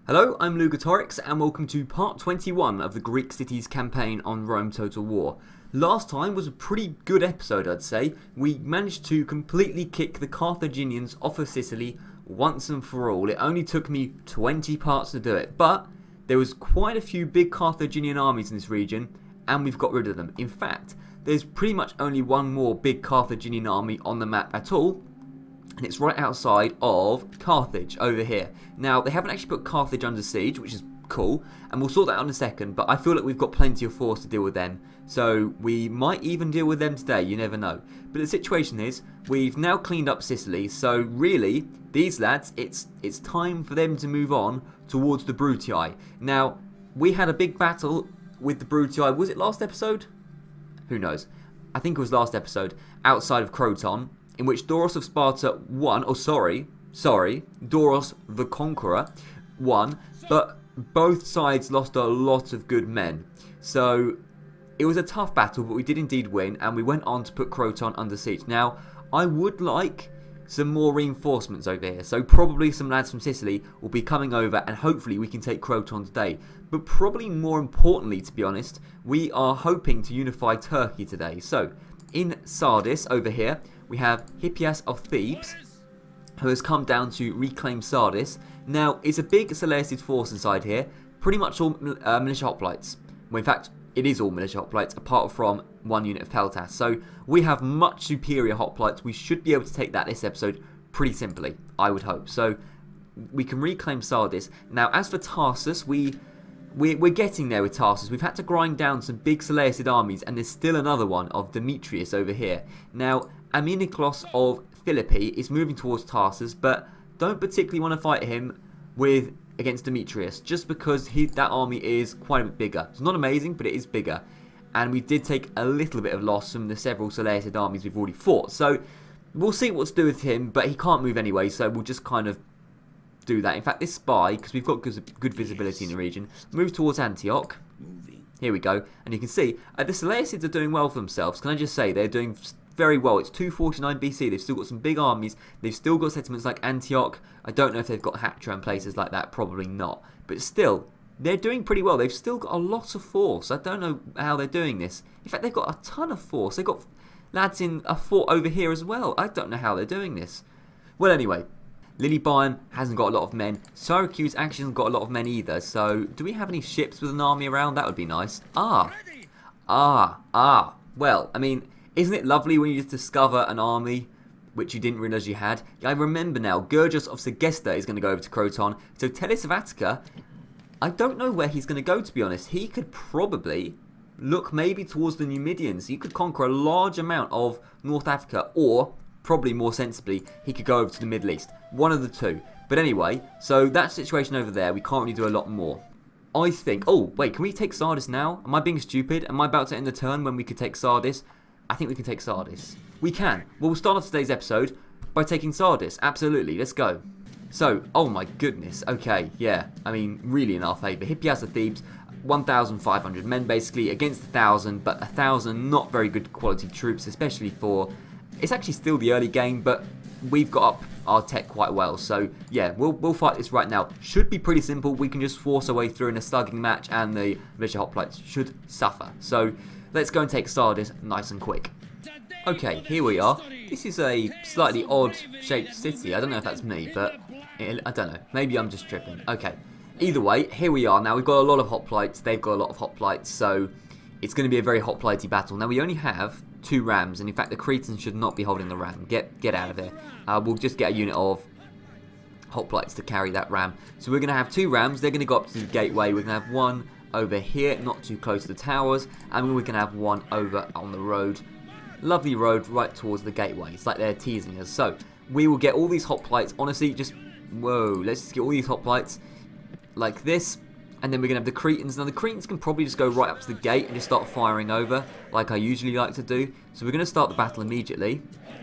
Hello, I'm Lugatorix and welcome to part 21 of the Greek cities campaign on Rome Total War. Last time was a pretty good episode, I'd say. We managed to completely kick the Carthaginians off of Sicily once and for all. It only took me 20 parts to do it, but there was quite a few big Carthaginian armies in this region and we've got rid of them. In fact, there's pretty much only one more big Carthaginian army on the map at all, and it's right outside of Carthage over here. Now, they haven't actually put Carthage under siege, which is cool, and we'll sort that out in a second, but I feel like we've got plenty of force to deal with them, so we might even deal with them today, you never know. But the situation is, we've now cleaned up Sicily, so really, these lads, it's time for them to move on towards the Brutii. Now, we had a big battle with the Brutii, was it last episode? Who knows? I think it was last episode, outside of Croton, in which Doros of Sparta won, Doros the Conqueror won, but both sides lost a lot of good men. So it was a tough battle, but we did indeed win, and we went on to put Croton under siege. Now, I would like some more reinforcements over here, so probably some lads from Sicily will be coming over, and hopefully we can take Croton today. But probably more importantly, to be honest, we are hoping to unify Turkey today. So, in Sardis, over here, we have Hippias of Thebes, who has come down to reclaim Sardis. Now, it's a big Seleucid force inside here, pretty much all militia hoplites. Well, in fact, it is all militia hoplites, apart from one unit of Peltas. So, we have much superior hoplites. We should be able to take that this episode pretty simply, I would hope. So, we can reclaim Sardis. Now, as for Tarsus, we're getting there with Tarsus. We've had to grind down some big Seleucid armies, and there's still another one of Demetrius over here. Now, Aminiklos of Philippi is moving towards Tarsus, but don't particularly want to fight him against Demetrius, just because that army is quite a bit bigger. It's not amazing, but it is bigger. And we did take a little bit of loss from the several Seleucid armies we've already fought. So, we'll see what to do with him, but he can't move anyway, so we'll just kind of do that. In fact, this spy, because we've got good visibility in the region, move towards Antioch. Here we go. And you can see, the Seleucids are doing well for themselves. Can I just say, they're doing very well. It's 249 BC. They've still got some big armies. They've still got settlements like Antioch. I don't know if they've got Hactra and places like that. Probably not. But still, they're doing pretty well. They've still got a lot of force. I don't know how they're doing this. In fact, they've got a ton of force. They've got lads in a fort over here as well. I don't know how they're doing this. Well, anyway, Lilybaeum hasn't got a lot of men. Syracuse actually hasn't got a lot of men either. So, do we have any ships with an army around? That would be nice. Well, I mean, isn't it lovely when you just discover an army which you didn't realise you had? I remember now, Gurgis of Segesta is going to go over to Croton. So Tellus of Attica, I don't know where he's going to go, to be honest. He could probably look maybe towards the Numidians. He could conquer a large amount of North Africa, or probably more sensibly, he could go over to the Middle East. One of the two. But anyway, so that situation over there, we can't really do a lot more. I think, oh wait, can we take Sardis now? Am I being stupid? Am I about to end the turn when we could take Sardis? I think we can take Sardis. We can. Well, we'll start off today's episode by taking Sardis. Absolutely. Let's go. So, oh my goodness. Okay, yeah. I mean, really in our favour. Hippias of Thebes, 1,500 men basically against 1,000, but 1,000 not very good quality troops, especially for... It's actually still the early game, but we've got up our tech quite well. So, yeah, we'll fight this right now. Should be pretty simple. We can just force our way through in a slugging match, and the militia hoplites should suffer. So, let's go and take Sardis nice and quick. Okay, here we are. This is a slightly odd-shaped city. I don't know if that's me, but I don't know. Maybe I'm just tripping. Okay. Either way, here we are. Now, we've got a lot of hoplites. They've got a lot of hoplites, so it's going to be a very hoplitey battle. Now, we only have 2 rams, and in fact, the Cretans should not be holding the ram. Get out of there. We'll just get a unit of hoplites to carry that ram. So we're going to have 2 rams. They're going to go up to the gateway. We're going to have one over here, not too close to the towers, and we can have one over on the road. Lovely road right towards the gateway. It's like they're teasing us. So we will get all these hoplites. Honestly, just let's just get all these hoplites like this, and then we're gonna have the Cretans. Now the Cretans can probably just go right up to the gate and just start firing over, like I usually like to do. So we're gonna start the battle immediately,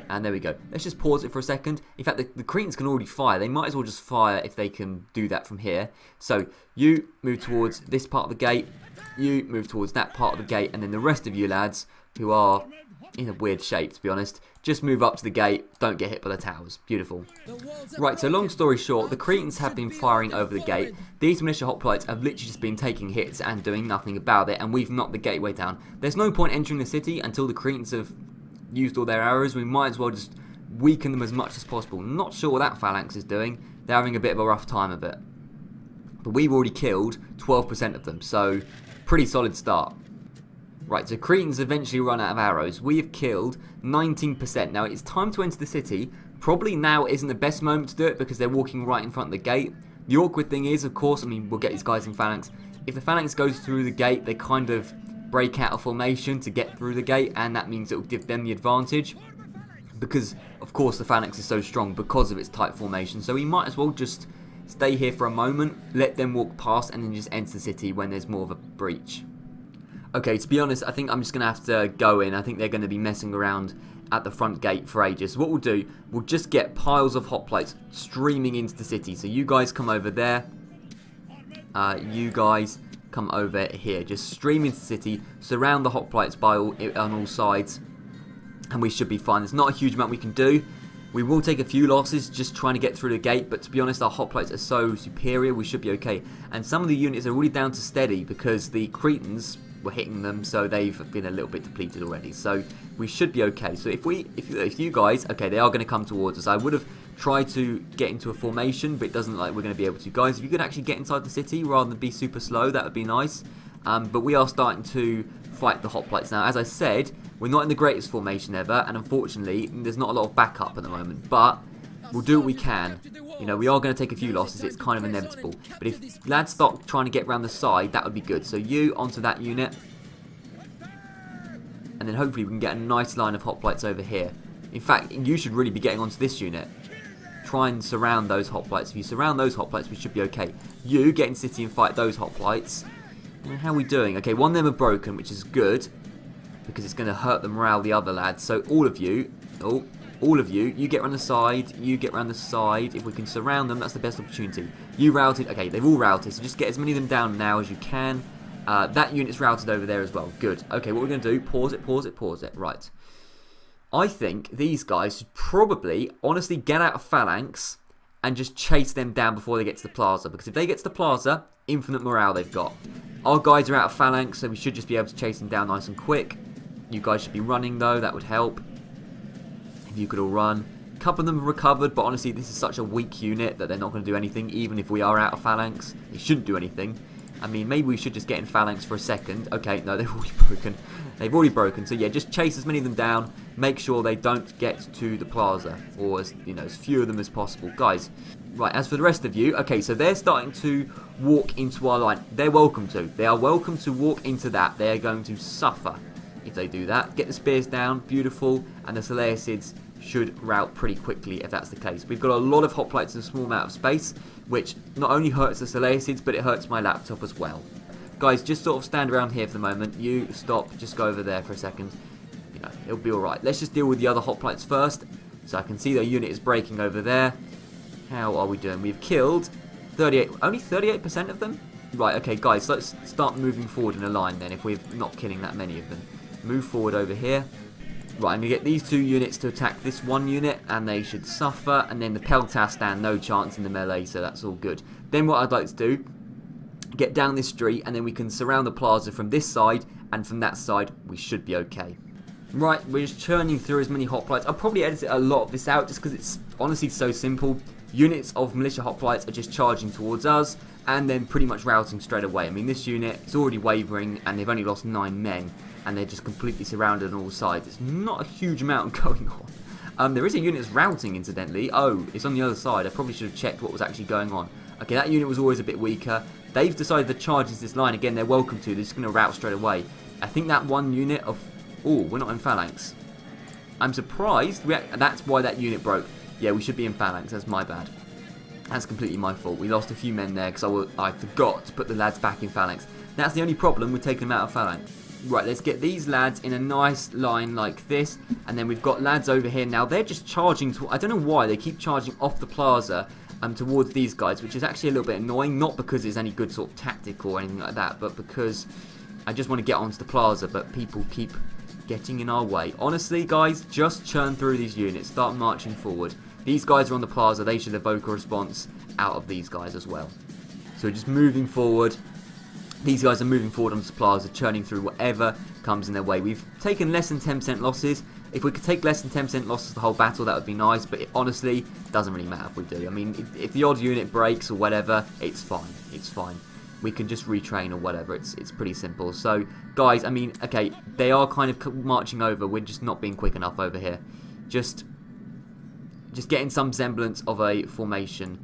and there we go. Let's just pause it for a second. In fact, the Cretans can already fire. They might as well just fire if they can do that from here. So you move towards this part of the gate, you move towards that part of the gate, and then the rest of you lads who are in a weird shape, to be honest. Just move up to the gate, don't get hit by the towers. Beautiful. Right, so long story short, the Cretans have been firing over the gate. These militia hoplites have literally just been taking hits and doing nothing about it, and we've knocked the gateway down. There's no point entering the city until the Cretans have used all their arrows. We might as well just weaken them as much as possible. Not sure what that phalanx is doing. They're having a bit of a rough time of it. But we've already killed 12% of them, so pretty solid start. Right, so Cretans eventually run out of arrows. We have killed 19%. Now, it's time to enter the city. Probably now isn't the best moment to do it because they're walking right in front of the gate. The awkward thing is, of course, I mean, we'll get these guys in phalanx. If the phalanx goes through the gate, they kind of break out of formation to get through the gate, and that means it will give them the advantage. Because, of course, the phalanx is so strong because of its tight formation. So we might as well just stay here for a moment, let them walk past, and then just enter the city when there's more of a breach. Okay, to be honest, I think I'm just going to have to go in. I think they're going to be messing around at the front gate for ages. So what we'll do, we'll just get piles of hoplites streaming into the city. So you guys come over there. You guys come over here. Just stream into the city, surround the hoplites on all sides, and we should be fine. There's not a huge amount we can do. We will take a few losses just trying to get through the gate, but to be honest, our hoplites are so superior, we should be okay. And some of the units are really down to steady because the Cretans were hitting them, so they've been a little bit depleted already. So we should be okay. So if you guys, okay, they are going to come towards us. I would have tried to get into a formation, but it doesn't look like we're going to be able to. Guys, if you could actually get inside the city rather than be super slow, that would be nice. But we are starting to fight the hoplites now. As I said, we're not in the greatest formation ever, and unfortunately, there's not a lot of backup at the moment. But we'll do what we can. You know, we are going to take a few losses. It's kind of inevitable. But if lads start trying to get around the side, that would be good. So you onto that unit. And then hopefully we can get a nice line of hoplites over here. In fact, you should really be getting onto this unit. Try and surround those hoplites. If you surround those hoplites, we should be okay. You get in city and fight those hoplites. How are we doing? Okay, one of them are broken, which is good. Because it's going to hurt the morale of the other lads. So all of you... you get around the side, you get around the side. If we can surround them, that's the best opportunity. You routed, okay, they've all routed, so just get as many of them down now as you can. That unit's routed over there as well, good. Okay, what we're going to do, pause it, right. I think these guys should probably, honestly, get out of phalanx and just chase them down before they get to the plaza. Because if they get to the plaza, infinite morale they've got. Our guys are out of phalanx, so we should just be able to chase them down nice and quick. You guys should be running though, that would help. If you could all run. A couple of them have recovered, but honestly this is such a weak unit that they're not going to do anything, even if we are out of phalanx. They shouldn't do anything. I mean, maybe we should just get in phalanx for a second. Okay, no, they've already broken. They've already broken, so yeah, just chase as many of them down. Make sure they don't get to the plaza, or as few of them as possible. Guys, right, as for the rest of you, okay, so they're starting to walk into our line. They're welcome to. They are welcome to walk into that. They are going to suffer if they do that. Get the spears down, beautiful, and the Seleucids should rout pretty quickly if that's the case. We've got a lot of hoplites in a small amount of space, which not only hurts the Seleucids, but it hurts my laptop as well. Guys, just sort of stand around here for the moment. You stop, just go over there for a second. You know, it'll be alright. Let's just deal with the other hoplites first. So I can see their unit is breaking over there. How are we doing? We've killed 38, only 38% of them? Right, okay, guys, let's start moving forward in a line then, if we're not killing that many of them. Move forward over here. Right, I'm going to get these two units to attack this one unit, and they should suffer. And then the Peltas stand no chance in the melee, so that's all good. Then what I'd like to do, get down this street, and then we can surround the plaza from this side, and from that side, we should be okay. Right, we're just churning through as many hoplites. I'll probably edit a lot of this out, just because it's honestly so simple. Units of militia hoplites are just charging towards us, and then pretty much routing straight away. I mean, this unit is already wavering, and they've only lost 9 men. And they're just completely surrounded on all sides. It's not a huge amount going on. There is a unit that's routing, incidentally. Oh, it's on the other side. I probably should have checked what was actually going on. Okay, that unit was always a bit weaker. They've decided to charge into this line. Again, they're welcome to. They're just going to rout straight away. I think that one unit of... Oh, we're not in phalanx. I'm surprised. That's why that unit broke. Yeah, we should be in phalanx. That's my bad. That's completely my fault. We lost a few men there because I forgot to put the lads back in phalanx. That's the only problem with taking them out of phalanx. Right, let's get these lads in a nice line like this. And then we've got lads over here. Now, they're just charging to... I don't know why. They keep charging off the plaza towards these guys, which is actually a little bit annoying. Not because it's any good sort of tactic or anything like that, but because I just want to get onto the plaza. But people keep getting in our way. Honestly, guys, just churn through these units. Start marching forward. These guys are on the plaza. They should evoke a response out of these guys as well. So we're just moving forward. These guys are moving forward onto the plaza, churning through whatever comes in their way. We've taken less than 10% losses. If we could take less than 10% losses the whole battle, that would be nice. But honestly, it doesn't really matter if we do. I mean, if the odd unit breaks or whatever, it's fine. It's fine. We can just retrain or whatever. It's pretty simple. So, guys, I mean, okay, they are kind of marching over. We're just not being quick enough over here. Just getting some semblance of a formation.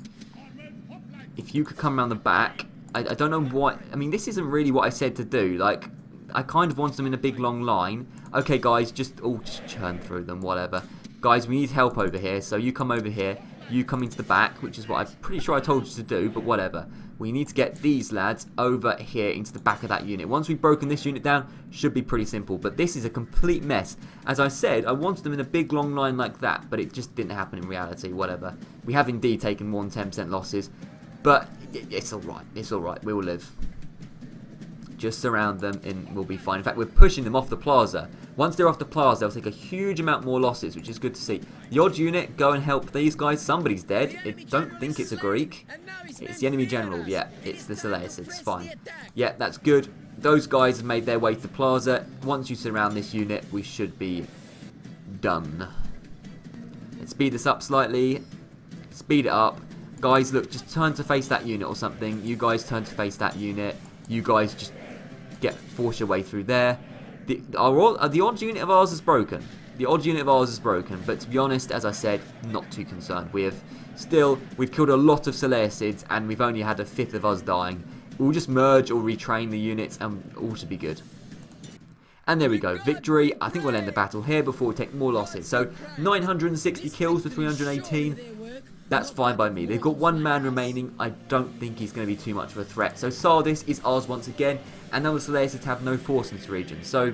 If you could come around the back, I don't know what... I mean, this isn't really what I said to do. Like, I kind of want them in a big long line. Okay, guys, just churn through them, whatever. Guys, we need help over here. So you come over here. You come into the back, which is what I'm pretty sure I told you to do, but whatever. We need to get these lads over here into the back of that unit. Once we've broken this unit down, should be pretty simple. But this is a complete mess. As I said, I wanted them in a big long line like that, but it just didn't happen in reality, whatever. We have indeed taken more than 10% losses, but it's alright. It's alright. We will live. Just surround them and we'll be fine. In fact, we're pushing them off the plaza. Once they're off the plaza, they'll take a huge amount more losses, which is good to see. The odd unit, go and help these guys. Somebody's dead. I don't think it's a Greek. It's the enemy general. Yeah, it's the Seleucids. Fine. Yeah, that's good. Those guys have made their way to the plaza. Once you surround this unit, we should be done. Let's speed this up slightly. Speed it up. Guys, look, just turn to face that unit or something. You guys turn to face that unit. You guys just force your way through there. The odd unit of ours is broken. The odd unit of ours is broken, but to be honest, as I said, not too concerned. We've killed a lot of Seleucids, and we've only had a fifth of us dying. We'll just merge or retrain the units, and all should be good. And there we go, victory. I think we'll end the battle here before we take more losses. So 960 kills to 318. That's fine by me. They've got one man remaining. I don't think he's going to be too much of a threat. So Sardis is ours once again. And now the Seleucids have no force in this region. So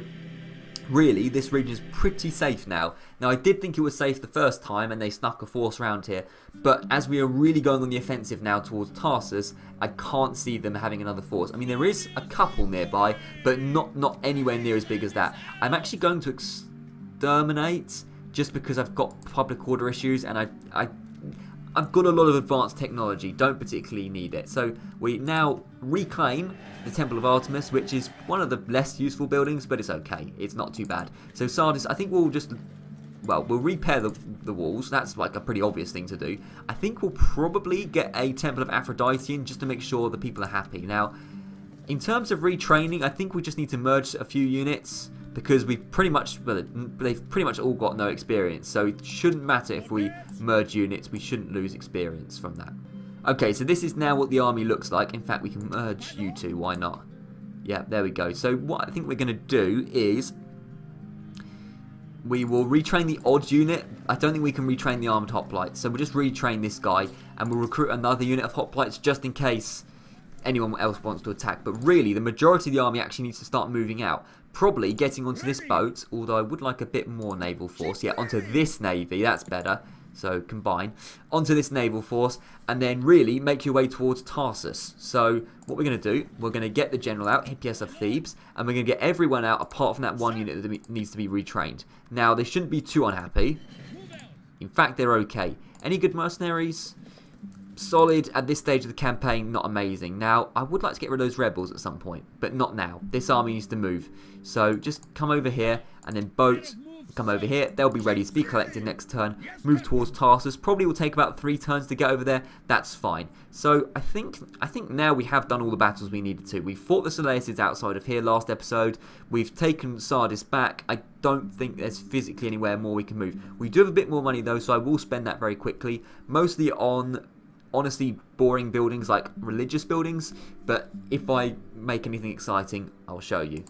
really, this region is pretty safe now. Now, I did think it was safe the first time and they snuck a force around here. But as we are really going on the offensive now towards Tarsus, I can't see them having another force. I mean, there is a couple nearby, but not anywhere near as big as that. I'm actually going to exterminate just because I've got public order issues and I've got a lot of advanced technology, don't particularly need it. So we now reclaim the Temple of Artemis, which is one of the less useful buildings, but it's okay. It's not too bad. So Sardis, I think we'll repair the walls. That's like a pretty obvious thing to do. I think we'll probably get a Temple of Aphrodite in just to make sure the people are happy. Now, in terms of retraining, I think we just need to merge a few units because they've pretty much all got no experience. So it shouldn't matter if we merge units. We shouldn't lose experience from that. Okay, so this is now what the army looks like. In fact, we can merge you two. Why not? Yeah, there we go. So what I think we're going to do is we will retrain the odd unit. I don't think we can retrain the armoured hoplites. So we'll just retrain this guy and we'll recruit another unit of hoplites just in case anyone else wants to attack. But really, the majority of the army actually needs to start moving out. Probably getting onto this boat, although I would like a bit more naval force. Yeah, onto this navy, that's better. So combine. Onto this naval force, and then really make your way towards Tarsus. So what we're going to do, we're going to get the general out, Hippias of Thebes, and we're going to get everyone out apart from that one unit that needs to be retrained. Now, they shouldn't be too unhappy. In fact, they're okay. Any good mercenaries? Solid at this stage of the campaign, not amazing. Now, I would like to get rid of those rebels at some point, but not now. This army needs to move. So just come over here and then boat, come over here. They'll be ready to be collected next turn. Move towards Tarsus. Probably will take about 3 turns to get over there. That's fine. So I think now we have done all the battles we needed to. We fought the Seleucids outside of here last episode. We've taken Sardis back. I don't think there's physically anywhere more we can move. We do have a bit more money though, so I will spend that very quickly. Mostly on honestly boring buildings like religious buildings, but if I make anything exciting, I'll show you.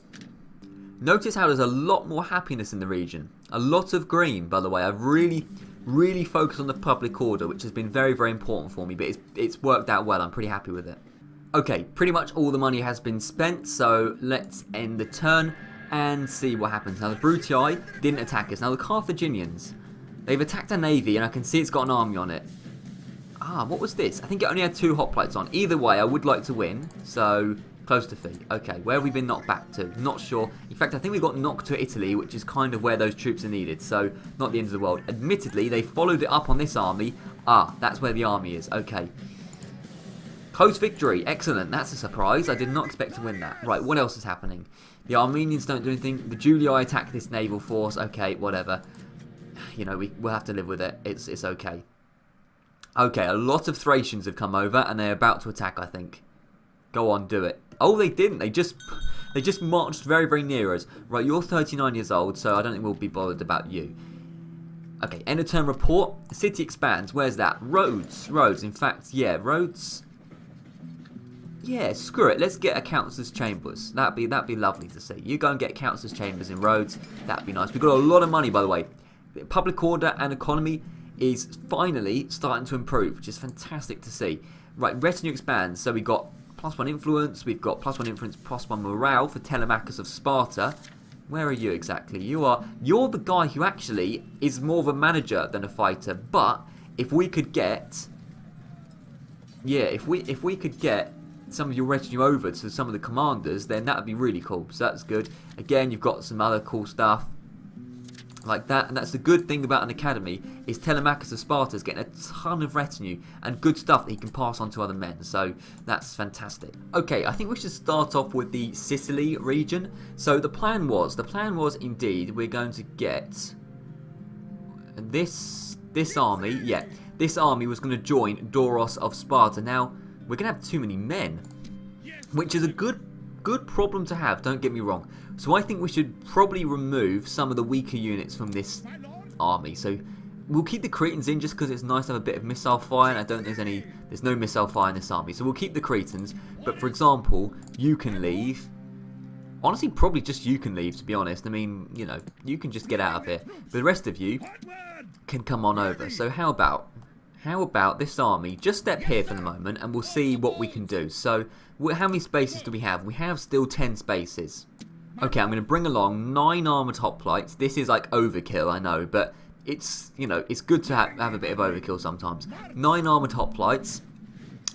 Notice how there's a lot more happiness in the region. A lot of green, by the way. I've really focused on the public order, which has been very, very important for me, but it's worked out well. I'm pretty happy with it. Okay, pretty much all the money has been spent, so let's end the turn and see what happens. Now, the Brutii didn't attack us. Now, the Carthaginians, they've attacked a navy, and I can see it's got an army on it. Ah, what was this? I think it only had 2 hoplites on. Either way, I would like to win. So, Close defeat. Okay, where have we been knocked back to? Not sure. In fact, I think we got knocked to Italy, which is kind of where those troops are needed. So, not the end of the world. Admittedly, they followed it up on this army. Ah, that's where the army is. Okay. Close victory. Excellent. That's a surprise. I did not expect to win that. Right, what else is happening? The Armenians don't do anything. The Julii attack this naval force. Okay, whatever. You know, we'll have to live with it. It's okay. Okay, a lot of Thracians have come over, and they're about to attack, I think. Go on, do it. Oh, they didn't. They just marched very, very near us. Right, you're 39 years old, so I don't think we'll be bothered about you. Okay, end of turn report. The city expands. Where's that? Roads. In fact, yeah, roads. Yeah, screw it. Let's get a councillor's chambers. That'd be lovely to see. You go and get councillor's chambers in roads. That'd be nice. We've got a lot of money, by the way. The public order and economy is finally starting to improve, which is fantastic to see. Right, retinue expands. So we got +1 influence. We've got +1 influence, +1 morale for Telemachus of Sparta. Where are you exactly? You're the guy who actually is more of a manager than a fighter. But if we could get, if we could get some of your retinue over to some of the commanders, then that would be really cool. So that's good. Again, you've got some other cool stuff like that, and that's the good thing about an academy, is Telemachus of Sparta is getting a ton of retinue and good stuff that he can pass on to other men, so that's fantastic. Okay, I think we should start off with the Sicily region. So the plan was indeed we're going to get this army. Yeah, this army was going to join Doros of Sparta. Now we're going to have too many men, which is a good problem to have, don't get me wrong. So I think we should probably remove some of the weaker units from this army. So we'll keep the Cretans in just because it's nice to have a bit of missile fire, and I don't think there's no missile fire in this army. So we'll keep the Cretans, but for example, you can leave. Honestly, probably just you can leave, to be honest. I mean, you know, you can just get out of here. But the rest of you can come on over. So how about this army? Just step here for the moment, and we'll see what we can do. So how many spaces do we have? We have still 10 spaces. Okay, I'm going to bring along 9 armoured hoplites. This is like overkill, I know, but it's, you know, it's good to have a bit of overkill sometimes. 9 armoured hoplites,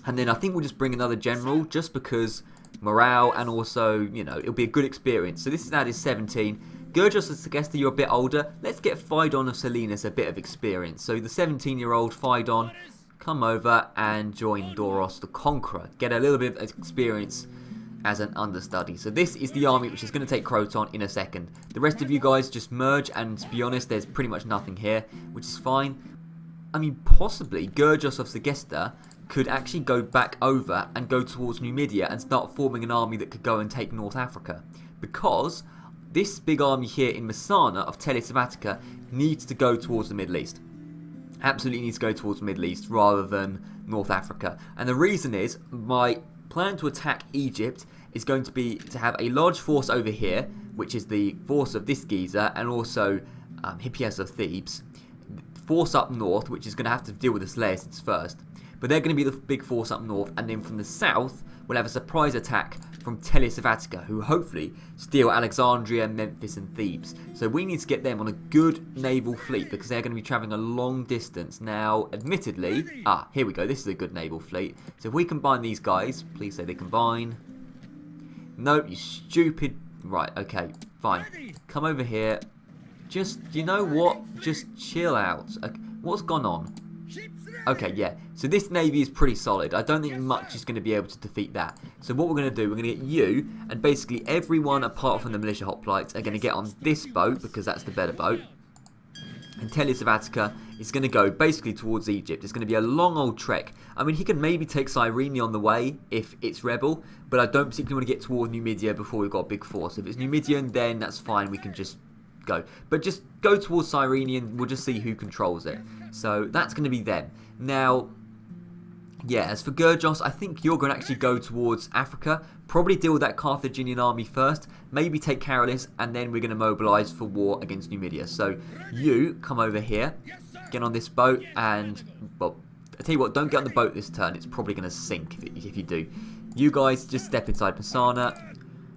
and then I think we'll just bring another general, just because morale, and also, you know, it'll be a good experience. So this is added 17. Gergos of Segesta, you're a bit older. Let's get Phaedon of Selinus a bit of experience. So the 17-year-old Phaedon, come over and join Doros the Conqueror. Get a little bit of experience as an understudy. So this is the army which is going to take Croton in a second. The rest of you guys just merge, and to be honest, there's pretty much nothing here, which is fine. I mean, possibly Gergos of Segesta could actually go back over and go towards Numidia and start forming an army that could go and take North Africa, because this big army here in Messana of Tellus of Attica needs to go towards the Middle East. Absolutely needs to go towards the Middle East rather than North Africa. And the reason is, my plan to attack Egypt is going to be to have a large force over here, which is the force of this geezer, and also Hippias of Thebes. Force up north, which is going to have to deal with the Seleucids first. But they're going to be the big force up north, and then from the south, we'll have a surprise attack from Tellus of Attica, who hopefully steal Alexandria, Memphis, and Thebes. So we need to get them on a good naval fleet, because they're going to be travelling a long distance. Now, admittedly, here we go, this is a good naval fleet. So if we combine these guys, please say they combine. No, you stupid. Right, okay, fine. Come over here. Just, you know what? Just chill out. Okay, what's gone on? Okay, yeah. So this navy is pretty solid. I don't think much is going to be able to defeat that. So what we're going to do, we're going to get you, and basically everyone apart from the militia hoplites are going to get on this boat, because that's the better boat. And Tellus of Attica is going to go basically towards Egypt. It's going to be a long old trek. I mean, he can maybe take Cyrene on the way if it's rebel, but I don't particularly want to get toward Numidia before we've got a big force. If it's Numidian, then that's fine. We can just go. But just go towards Cyrene, and we'll just see who controls it. So that's going to be them. Now, yeah, as for Gergos, I think you're going to actually go towards Africa. Probably deal with that Carthaginian army first. Maybe take Caralis, and then we're going to mobilise for war against Numidia. So you come over here, get on this boat, and, well, I tell you what, don't get on the boat this turn. It's probably going to sink if you do. You guys just step inside Messana.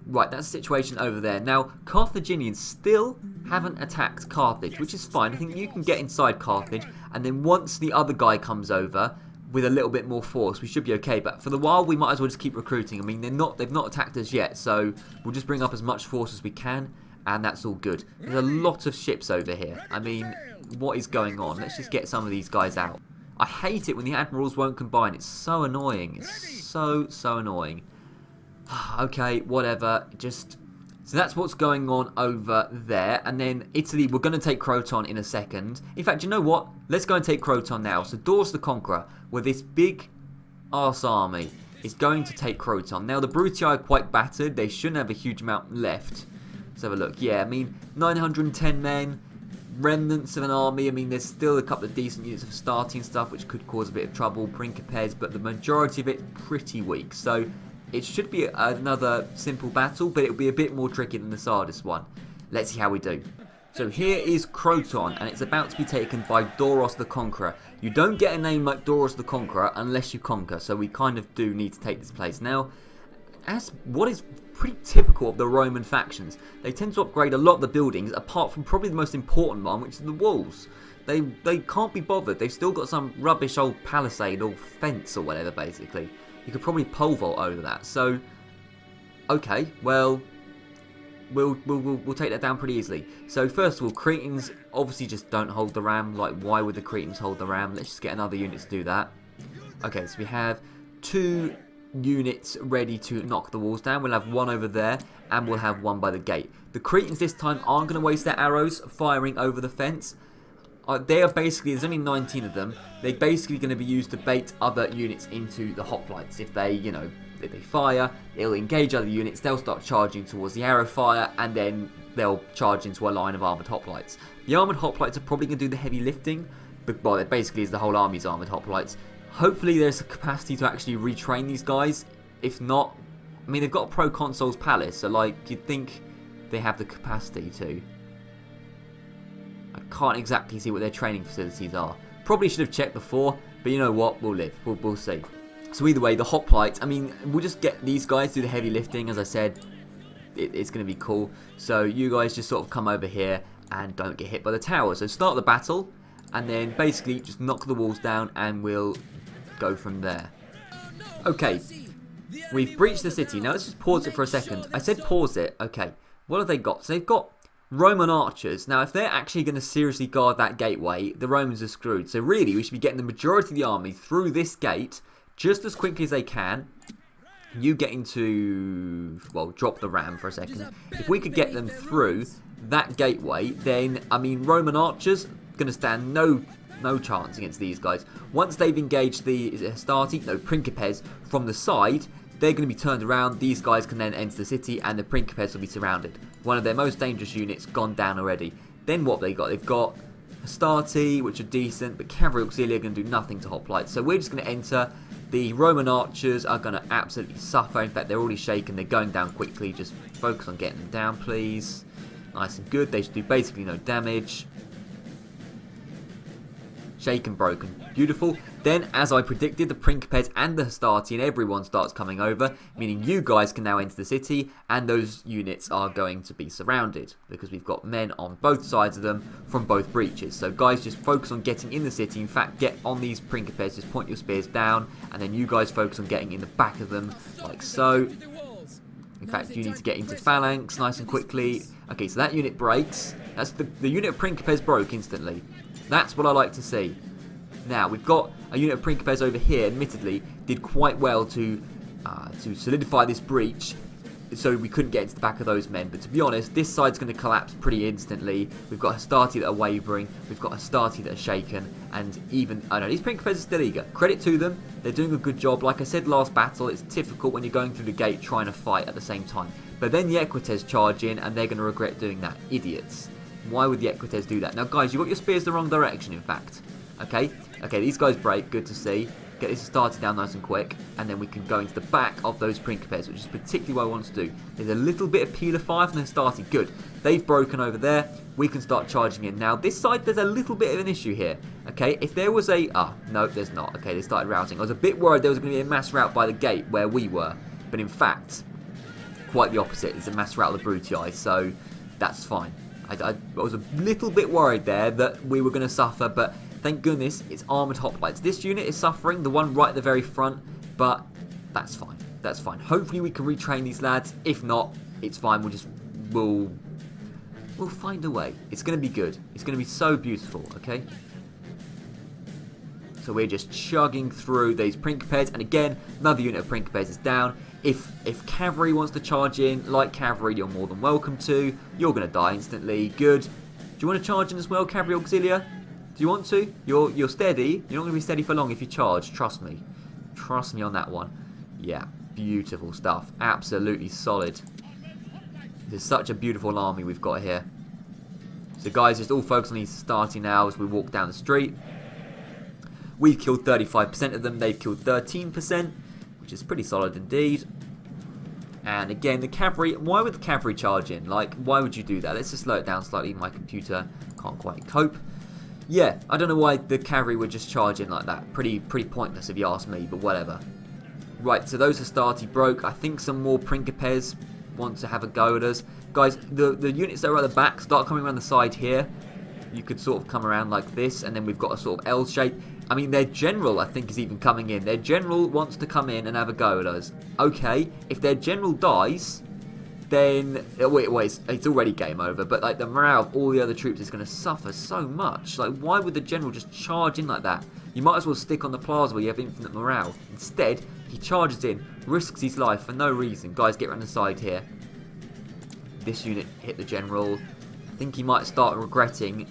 Right, that's the situation over there. Now, Carthaginians still haven't attacked Carthage, which is fine. I think you can get inside Carthage, and then once the other guy comes over, with a little bit more force, we should be okay. But for the while, we might as well just keep recruiting. I mean, they've not attacked us yet, so we'll just bring up as much force as we can, and that's all good. There's a lot of ships over here. I mean, what is going on? Let's just get some of these guys out. I hate it when the admirals won't combine. It's so annoying. It's so annoying. Okay, whatever. So that's what's going on over there. And then Italy, we're going to take Croton in a second. In fact, you know what? Let's go and take Croton now. So Doris the Conqueror, with this big arse army, is going to take Croton. Now, the Brutii are quite battered. They shouldn't have a huge amount left. Let's have a look. Yeah, I mean, 910 men. Remnants of an army. I mean, there's still a couple of decent units of starting stuff, which could cause a bit of trouble. Principes, but the majority of it pretty weak. So it should be another simple battle, but it'll be a bit more tricky than the Sardis one. Let's see how we do. So here is Croton, and it's about to be taken by Doros the Conqueror. You don't get a name like Doros the Conqueror unless you conquer, so we kind of do need to take this place. Now, as what is pretty typical of the Roman factions, they tend to upgrade a lot of the buildings, apart from probably the most important one, which is the walls. They can't be bothered. They've still got some rubbish old palisade or fence or whatever, basically. You could probably pole vault over that. So, okay, well, we'll take that down pretty easily. So first of all, Cretans obviously just don't hold the ram. Like, why would the Cretans hold the ram? Let's just get another unit to do that. Okay, so we have 2 units ready to knock the walls down. We'll have 1 over there, and we'll have 1 by the gate. The Cretans this time aren't going to waste their arrows firing over the fence. They are basically, there's only 19 of them. They're basically going to be used to bait other units into the hoplites. If they, if they fire, it'll engage other units. They'll start charging towards the arrow fire, and then they'll charge into a line of armoured hoplites. The armoured hoplites are probably going to do the heavy lifting, but well, it basically is the whole army's armoured hoplites. Hopefully there's a capacity to actually retrain these guys. If not, I mean, they've got a proconsul's palace, so like, you'd think they have the capacity to. I can't exactly see what their training facilities are. Probably should have checked before, but you know what, we'll live. We'll see. So either way, the hoplites, I mean, we'll just get these guys to do the heavy lifting. As I said, it's going to be cool. So you guys just sort of come over here and don't get hit by the tower. So start the battle, and then basically just knock the walls down, and we'll go from there. Okay, we've breached the city. Now let's just pause it for a second. I said pause it. Okay, what have they got? So they've got Roman archers. Now if they're actually going to seriously guard that gateway, the Romans are screwed. So really, we should be getting the majority of the army through this gate just as quickly as they can. You get into, well, drop the ram for a second. If we could get them through that gateway, then, I mean, Roman archers going to stand no chance against these guys. Once they've engaged the Principes from the side, they're going to be turned around. These guys can then enter the city, and the Principes will be surrounded. One of their most dangerous units gone down already. Then what have they got? They've got Hastati, which are decent, but cavalry auxilia are going to do nothing to hoplites. So we're just going to enter. The Roman archers are going to absolutely suffer. In fact, they're already shaken. They're going down quickly. Just focus on getting them down, please. Nice and good. They should do basically no damage. Shaken, broken. Beautiful. Then, as I predicted, the Principes and the Hastati and everyone starts coming over, meaning you guys can now enter the city, and those units are going to be surrounded, because we've got men on both sides of them from both breaches. So guys, just focus on getting in the city. In fact, get on these Principes, just point your spears down, and then you guys focus on getting in the back of them, like so. In fact, you need to get into phalanx nice and quickly. Okay, so that unit breaks. That's the unit of Principes broke instantly. That's what I like to see. Now, we've got a unit of Principes over here, admittedly, did quite well to solidify this breach, so we couldn't get into the back of those men. But to be honest, this side's going to collapse pretty instantly. We've got Hastati that are wavering, we've got Hastati that are shaken, and even, I don't know, these Principes are still eager. Credit to them, they're doing a good job. Like I said last battle, it's difficult when you're going through the gate trying to fight at the same time. But then the Equites charge in, and they're going to regret doing that. Idiots. Why would the Equites do that? Now, guys, you've got your spears the wrong direction, in fact. Okay, these guys break, good to see. Get this started down nice and quick, and then we can go into the back of those Principes, which is particularly what I want to do. There's a little bit of peeler fire from the starting. Good. They've broken over there. We can start charging in. Now, this side, there's a little bit of an issue here. Okay, if there was a... no, there's not. Okay, they started routing. I was a bit worried there was going to be a mass rout by the gate where we were. But in fact, quite the opposite. It's a mass rout of the Brutii, so that's fine. I was a little bit worried there that we were going to suffer, but Thank goodness it's armoured hoplites. This unit is suffering, the one right at the very front, but that's fine. That's fine. Hopefully we can retrain these lads. If not, it's fine. We'll find a way. It's going to be good. It's going to be so beautiful, okay? So we're just chugging through these Principes, and again, another unit of Principes is down. If cavalry wants to charge in, like cavalry, you're more than welcome to. You're going to die instantly. Good. Do you want to charge in as well, cavalry auxilia? Do you want to? You're steady. You're not going to be steady for long if you charge. Trust me. Trust me on that one. Yeah, beautiful stuff. Absolutely solid. This is such a beautiful army we've got here. So guys, just all focus on these starting now as we walk down the street. We've killed 35% of them. They've killed 13%, which is pretty solid indeed. And again, the cavalry. Why would the cavalry charge in? Like, why would you do that? Let's just slow it down slightly. My computer can't quite cope. Yeah, I don't know why the cavalry would just charge in like that. Pretty pointless if you ask me, but whatever. Right, so those Astarte broke. I think some more Principes want to have a go at us. Guys, the units that are at the back start coming around the side here. You could sort of come around like this, and then we've got a sort of L shape. I mean, their general, I think, is even coming in. Their general wants to come in and have a go at us. Okay, if their general dies, then wait, it's already game over. But like the morale of all the other troops is going to suffer so much. Like, why would the general just charge in like that? You might as well stick on the plaza where you have infinite morale. Instead, he charges in, risks his life for no reason. Guys, get around the side here. This unit hit the general. I think he might start regretting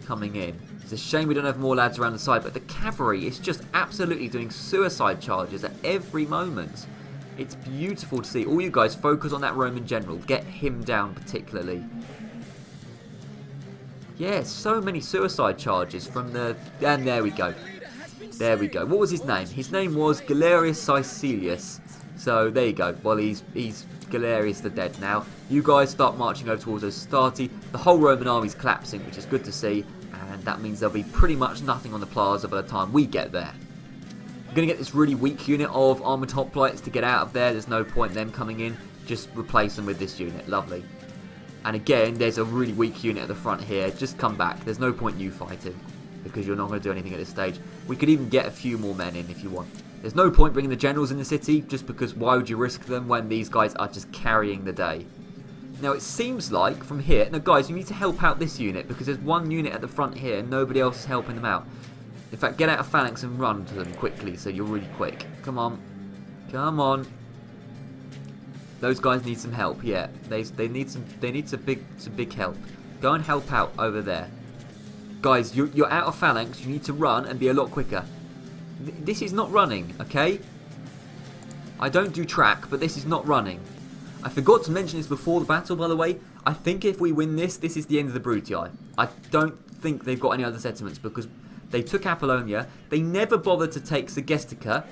coming in. It's a shame we don't have more lads around the side, but the cavalry is just absolutely doing suicide charges at every moment. It's beautiful to see. All you guys focus on that Roman general. Get him down particularly. Yeah, so many suicide charges from the... And there we go. There we go. What was his name? His name was Galerius Sicilius. So there you go. Well, he's Galerius the dead now. You guys start marching over towards Astarte. The whole Roman army's collapsing, which is good to see. And that means there'll be pretty much nothing on the plaza by the time we get there. We're going to get this really weak unit of armoured hoplites to get out of there. There's no point in them coming in. Just replace them with this unit. Lovely. And again, there's a really weak unit at the front here. Just come back. There's no point in you fighting, because you're not going to do anything at this stage. We could even get a few more men in if you want. There's no point bringing the generals in the city, just because why would you risk them when these guys are just carrying the day? Now, it seems like from here... Now, guys, you need to help out this unit, because there's one unit at the front here and nobody else is helping them out. In fact, get out of phalanx and run to them quickly, so you're really quick. Come on. Come on. Those guys need some help, yeah. They need some big help. Go and help out over there. Guys, you're out of phalanx. You need to run and be a lot quicker. This is not running, okay? I don't do track, but this is not running. I forgot to mention this before the battle, by the way. I think if we win this, this is the end of the Brutii. I don't think they've got any other settlements, because they took Apollonia. They never bothered to take Segestica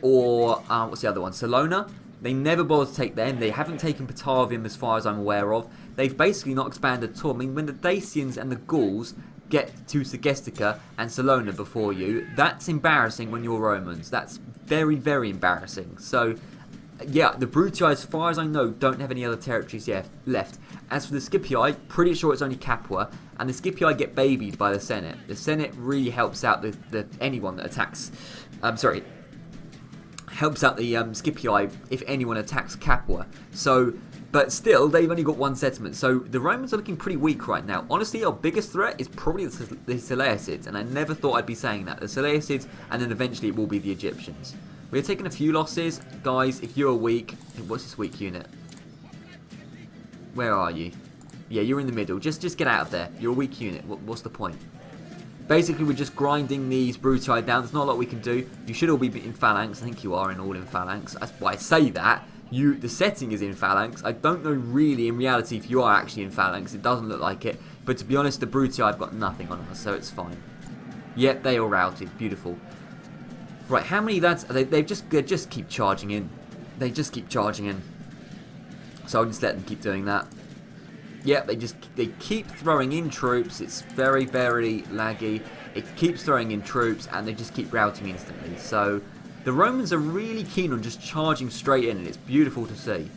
or, what's the other one? Salona. They never bothered to take them. They haven't taken Patavium as far as I'm aware of. They've basically not expanded at all. I mean, when the Dacians and the Gauls get to Segestica and Salona before you, that's embarrassing when you're Romans. That's very, very embarrassing. So, yeah, the Brutii, as far as I know, don't have any other territories left. As for the Scipii, pretty sure it's only Capua, and the Scipii get babied by the Senate. The Senate really helps out anyone that attacks... helps out the Scipii if anyone attacks Capua. So, but still, they've only got one settlement. So the Romans are looking pretty weak right now. Honestly, our biggest threat is probably the Seleucids, and I never thought I'd be saying that. The Seleucids, and then eventually it will be the Egyptians. We're taking a few losses. Guys, if you're weak... What's this weak unit? Where are you? Yeah, you're in the middle. Just get out of there. You're a weak unit. What's the point? Basically, we're just grinding these Brutii down. There's not a lot we can do. You should all be in phalanx. I think you are all in phalanx. That's why I say that. The setting is in phalanx. I don't know really in reality if you are actually in phalanx. It doesn't look like it. But to be honest, the Brutii have got nothing on us, so it's fine. Yep, they are routed. Beautiful. Right, how many lads? They just keep charging in. They just keep charging in. So I'll just let them keep doing that. Yep, they keep throwing in troops. It's very, very laggy. It keeps throwing in troops, and they just keep routing instantly. So the Romans are really keen on just charging straight in, and it's beautiful to see.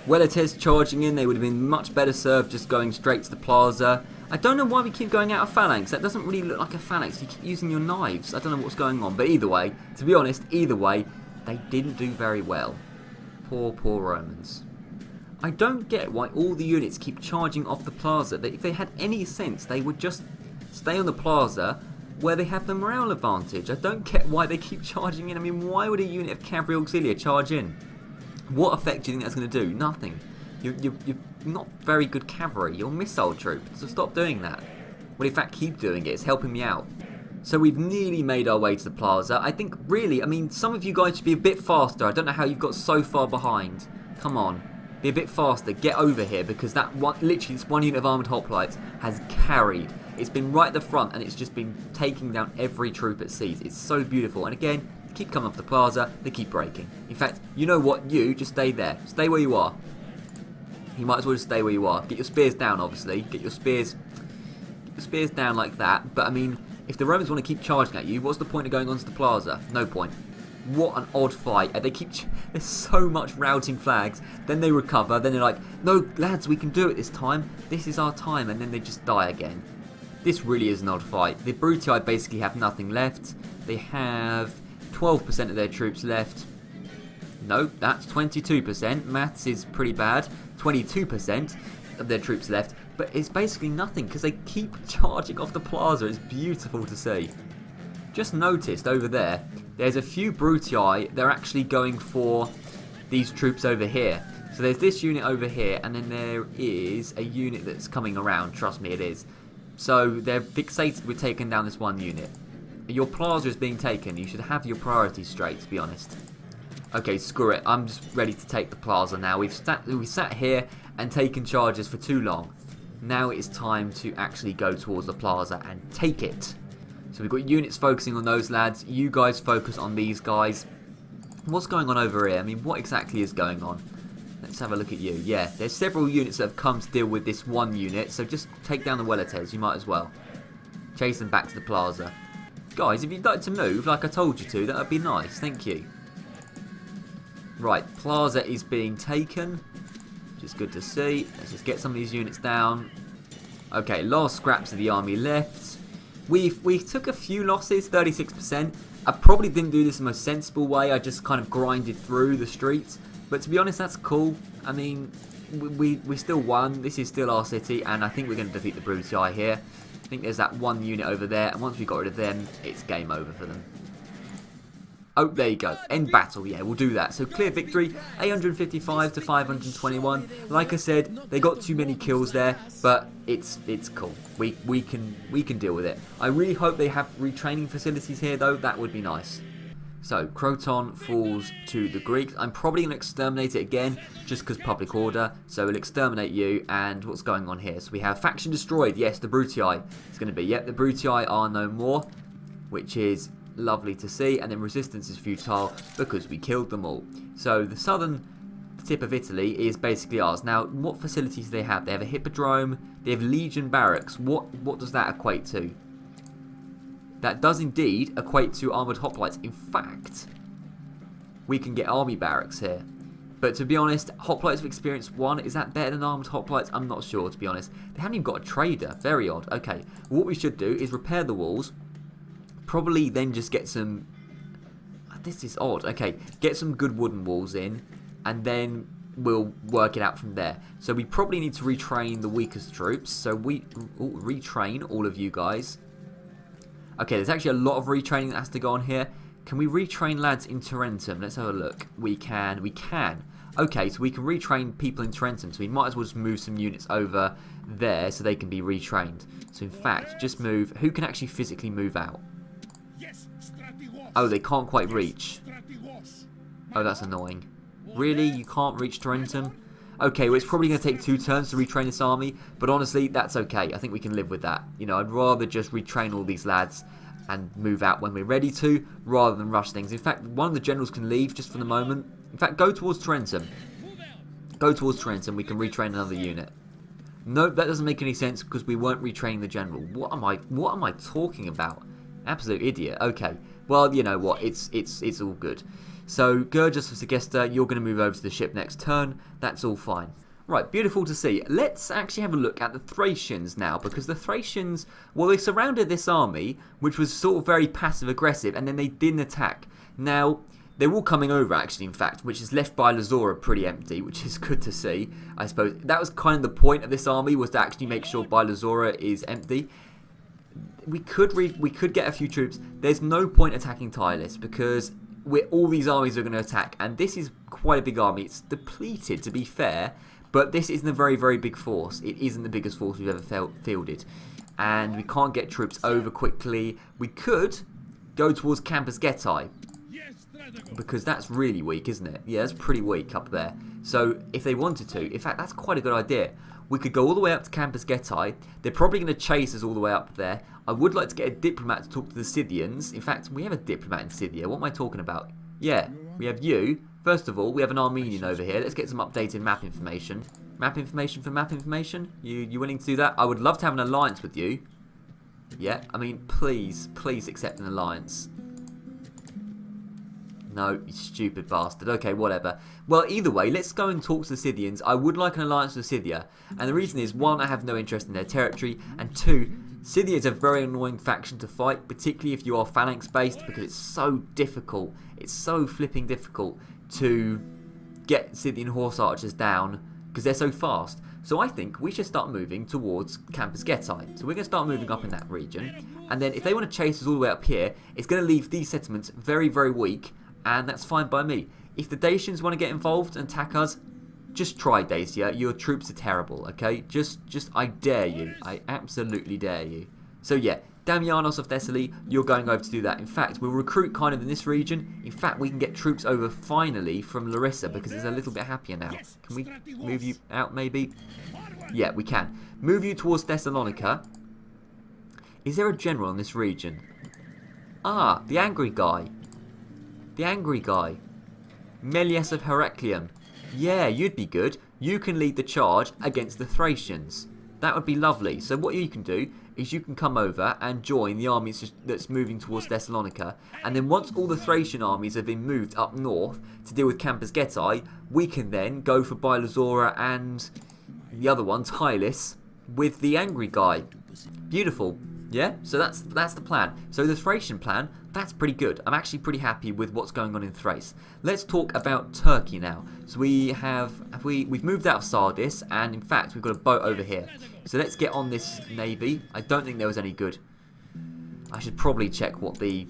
Weletes charging in, they would have been much better served just going straight to the plaza. I don't know why we keep going out of phalanx. That doesn't really look like a phalanx. You keep using your knives. I don't know what's going on. But either way, to be honest, either way, they didn't do very well. Poor, poor Romans. I don't get why all the units keep charging off the plaza. If they had any sense, they would just stay on the plaza where they have the morale advantage. I don't get why they keep charging in. I mean, why would a unit of cavalry auxiliary charge in? What effect do you think that's going to do? Nothing. You're not very good cavalry. You're missile troops. So stop doing that. Well, in fact, keep doing it. It's helping me out. So we've nearly made our way to the plaza. I think, really, I mean, some of you guys should be a bit faster. I don't know how you've got so far behind. Come on. Be a bit faster. Get over here, because that one, literally, this one unit of armoured hoplites has carried. It's been right at the front, and it's just been taking down every troop it sees. It's so beautiful. And again, keep coming off the plaza. They keep breaking. In fact, you know what? You just stay there. Stay where you are. You might as well just stay where you are. Get your spears down, obviously. Get your spears down like that. But, I mean, if the Romans want to keep charging at you, what's the point of going onto the plaza? No point. What an odd fight. They keep... There's so much routing flags. Then they recover. Then they're like, no, lads, we can do it this time. This is our time. And then they just die again. This really is an odd fight. The Brutii basically have nothing left. They have 12% of their troops left. No, that's 22%. Maths is pretty bad. 22% of their troops left. But it's basically nothing because they keep charging off the plaza. It's beautiful to see. Just noticed over there, there's a few Brutii. They're actually going for these troops over here. So there's this unit over here, and then there is a unit that's coming around. Trust me, it is. So they're fixated with taking down this one unit. Your plaza is being taken. You should have your priorities straight, to be honest. Okay, screw it. I'm just ready to take the plaza now. We sat here and taken charges for too long. Now it's time to actually go towards the plaza and take it. So we've got units focusing on those lads. You guys focus on these guys. What's going on over here? I mean, what exactly is going on? Let's have a look at you. Yeah, there's several units that have come to deal with this one unit. So just take down the Weletes. You might as well. Chase them back to the plaza. Guys, if you'd like to move, like I told you to, that would be nice. Thank you. Right, plaza is being taken, which is good to see. Let's just get some of these units down. Okay, last scraps of the army left. We took a few losses, 36%. I probably didn't do this in the most sensible way. I just kind of grinded through the streets. But to be honest, that's cool. I mean, we still won. This is still our city, and I think we're going to defeat the Brutii here. I think there's that one unit over there, and once we got rid of them, it's game over for them. Oh, there you go. End battle. Yeah, we'll do that. So clear victory, 855 to 521. Like I said, they got too many kills there, but it's cool. We can deal with it. I really hope they have retraining facilities here, though. That would be nice. So Croton falls to the Greeks. I'm probably going to exterminate it again, just because public order. So we'll exterminate you. And what's going on here? So we have faction destroyed. Yes, the Brutii is going to be. Yep, the Brutii are no more, which is lovely to see. And then resistance is futile because we killed them all. So the southern tip of Italy is basically ours. Now, what facilities do they have? They have a hippodrome. They have legion barracks. What does that equate to? That does indeed equate to armoured hoplites. In fact, we can get army barracks here. But to be honest, hoplites of experience 1, is that better than armoured hoplites? I'm not sure, to be honest. They haven't even got a trader. Very odd. Okay, what we should do is repair the walls. Probably then just get some... This is odd. Okay, get some good wooden walls in. And then we'll work it out from there. So we probably need to retrain the weakest troops. So we retrain all of you guys. Okay, there's actually a lot of retraining that has to go on here. Can we retrain lads in Tarentum? Let's have a look. We can. Okay, so we can retrain people in Tarentum. So we might as well just move some units over there so they can be retrained. So in fact, just move. Who can actually physically move out? Oh, they can't quite reach. Oh, that's annoying. Really? You can't reach Tarentum? Okay, well, it's probably going to take 2 turns to retrain this army, but honestly, that's okay. I think we can live with that. You know, I'd rather just retrain all these lads and move out when we're ready to, rather than rush things. In fact, one of the generals can leave just for the moment. In fact, go towards Tarentum. Go towards Tarentum, we can retrain another unit. Nope, that doesn't make any sense because we weren't retraining the general. What am I talking about? Absolute idiot. Okay, well, you know what, it's all good. So, Gurgis of Segesta, you're going to move over to the ship next turn. That's all fine. Right, beautiful to see. Let's actually have a look at the Thracians now, because the Thracians, well, they surrounded this army, which was sort of very passive-aggressive, and then they didn't attack. Now, they're all coming over, actually, in fact, which has left Bylazora pretty empty, which is good to see, I suppose. That was kind of the point of this army, was to actually make sure Bylazora is empty. We could get a few troops. There's no point attacking Tylis, because all these armies are going to attack, and this is quite a big army. It's depleted, to be fair, but this isn't a very, very big force. It isn't the biggest force we've ever fielded, and we can't get troops over quickly. We could go towards Campus Getae, because that's really weak, isn't it? Yeah, that's pretty weak up there. So if they wanted to, in fact, that's quite a good idea. We could go all the way up to Campus Getae. They're probably going to chase us all the way up there. I would like to get a diplomat to talk to the Scythians. In fact, we have a diplomat in Scythia. What am I talking about? Yeah, we have you. First of all, we have an Armenian over here. Let's get some updated map information. Map information for map information? You willing to do that? I would love to have an alliance with you. Yeah, I mean, please accept an alliance. No, you stupid bastard. Okay, whatever. Well, either way, let's go and talk to the Scythians. I would like an alliance with Scythia. And the reason is, one, I have no interest in their territory. And two, Scythia is a very annoying faction to fight, particularly if you are phalanx-based, because it's so difficult. It's so flipping difficult to get Scythian horse archers down, because they're so fast. So I think we should start moving towards Campus Getae. So we're going to start moving up in that region. And then if they want to chase us all the way up here, it's going to leave these settlements very, very weak. And that's fine by me. If the Dacians want to get involved and attack us, just try, Dacia. Your troops are terrible, okay? Just I dare you. I absolutely dare you. So yeah, Damianos of Thessaly, you're going over to do that. In fact, we'll recruit kind of in this region. In fact, we can get troops over finally from Larissa, because it's a little bit happier now. Can we move you out maybe? Yeah, we can. Move you towards Thessalonica. Is there a general in this region? Ah, the angry guy. The angry guy. Melius of Heraclium. Yeah, you'd be good. You can lead the charge against the Thracians. That would be lovely. So what you can do is you can come over and join the army that's moving towards Thessalonica. And then once all the Thracian armies have been moved up north to deal with Campus Getae, we can then go for Bylazora and the other one, Tylis, with the angry guy. Beautiful. Yeah, so that's the plan. So the Thracian plan, that's pretty good. I'm actually pretty happy with what's going on in Thrace. Let's talk about Turkey now. So we've moved out of Sardis, and in fact we've got a boat over here. So let's get on this navy. I don't think there was any good. I should probably check what the...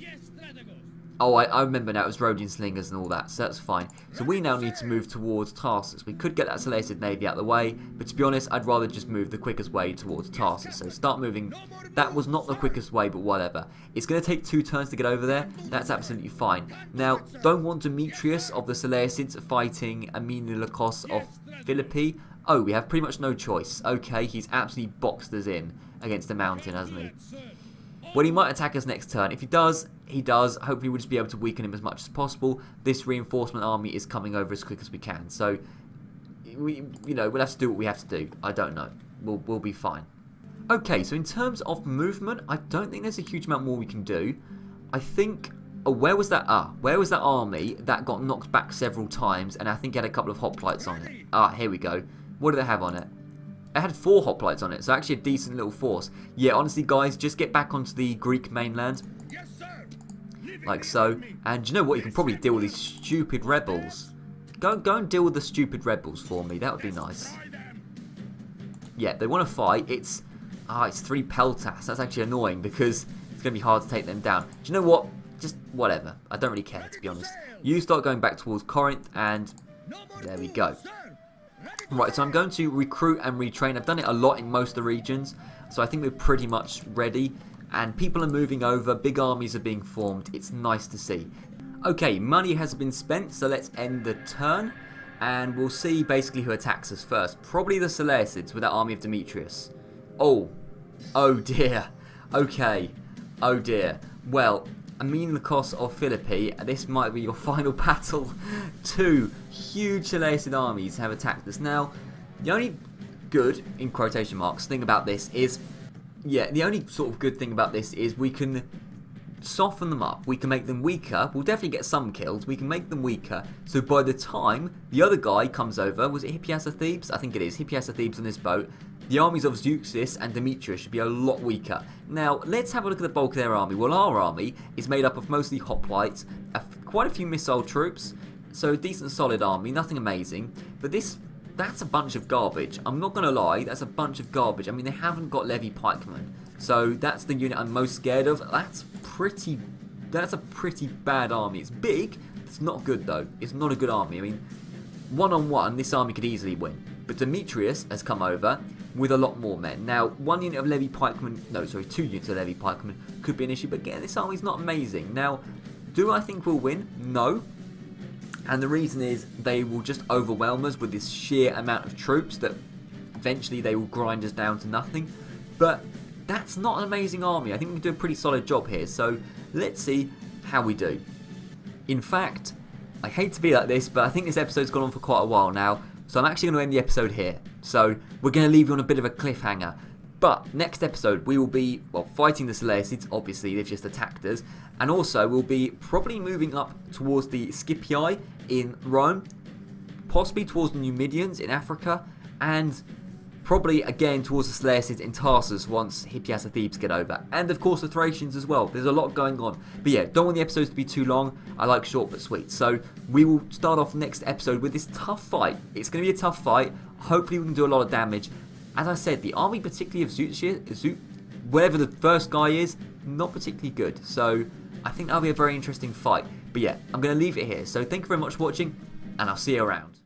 Oh, I remember now, it was Rhodian slingers and all that, so that's fine. So we now need to move towards Tarsus. We could get that Seleucid navy out of the way, but to be honest, I'd rather just move the quickest way towards Tarsus. So start moving. That was not the quickest way, but whatever. It's going to take 2 turns to get over there. That's absolutely fine. Now, don't want Demetrius of the Seleucids fighting Aminilikos of Philippi. Oh, we have pretty much no choice. Okay, he's absolutely boxed us in against the mountain, hasn't he? Well, he might attack us next turn. If he does, he does. Hopefully we'll just be able to weaken him as much as possible. This reinforcement army is coming over as quick as we can. So, we'll have to do what we have to do. I don't know. We'll be fine. Okay, so in terms of movement, I don't think there's a huge amount more we can do. I think... Oh, where was that? Where was that army that got knocked back several times, and I think had a couple of hoplites on it? Here we go. What do they have on it? It had 4 hoplites on it, so actually a decent little force. Yeah, honestly, guys, just get back onto the Greek mainland. Like so. And you know what? You can probably deal with these stupid rebels. Go and deal with the stupid rebels for me. That would be nice. Yeah, they want to fight. It's 3 peltas. That's actually annoying because it's going to be hard to take them down. Do you know what? Just whatever. I don't really care, to be honest. You start going back towards Corinth, and there we go. Right, so I'm going to recruit and retrain. I've done it a lot in most of the regions, so I think we're pretty much ready. And people are moving over, big armies are being formed. It's nice to see. Okay, money has been spent, so let's end the turn. And we'll see basically who attacks us first. Probably the Seleucids with that army of Demetrius. Oh dear. Okay, oh dear. Well, Aminilikos of Philippi, this might be your final battle. 2 huge Seleucid armies have attacked us. Now, the only good, in quotation marks, thing about this is, yeah, the only sort of good thing about this is we can soften them up. We can make them weaker. We'll definitely get some kills. We can make them weaker. So by the time the other guy comes over, was it Hippias of Thebes? I think it is. Hippias of Thebes on this boat. The armies of Zeuxis and Demetrius should be a lot weaker. Now, let's have a look at the bulk of their army. Well, our army is made up of mostly hoplites, quite a few missile troops, so a decent solid army, nothing amazing. But that's a bunch of garbage. I'm not going to lie, that's a bunch of garbage. I mean, they haven't got Levy pikemen. So that's the unit I'm most scared of. That's a pretty bad army. It's big, it's not good though. It's not a good army. I mean, one-on-one, this army could easily win. But Demetrius has come over with a lot more men. Now, 1 unit of Levy pikemen, no, sorry, 2 units of Levy pikemen could be an issue. But again, this army's not amazing. Now, do I think we'll win? No. And the reason is they will just overwhelm us with this sheer amount of troops that eventually they will grind us down to nothing. But that's not an amazing army. I think we can do a pretty solid job here. So let's see how we do. In fact, I hate to be like this, but I think this episode's gone on for quite a while now. So I'm actually going to end the episode here. So we're going to leave you on a bit of a cliffhanger. But next episode we will be, well, fighting the Seleucids. Obviously they've just attacked us. And also we'll be probably moving up towards the Scipii in Rome. Possibly towards the Numidians in Africa. And probably again towards the Seleucids in Tarsus once Hippias of Thebes get over. And of course the Thracians as well. There's a lot going on. But yeah, don't want the episodes to be too long. I like short but sweet. So we will start off next episode with this tough fight. It's going to be a tough fight. Hopefully we can do a lot of damage. As I said, the army particularly of whatever the first guy is, not particularly good. So I think that'll be a very interesting fight. But yeah, I'm going to leave it here. So thank you very much for watching, and I'll see you around.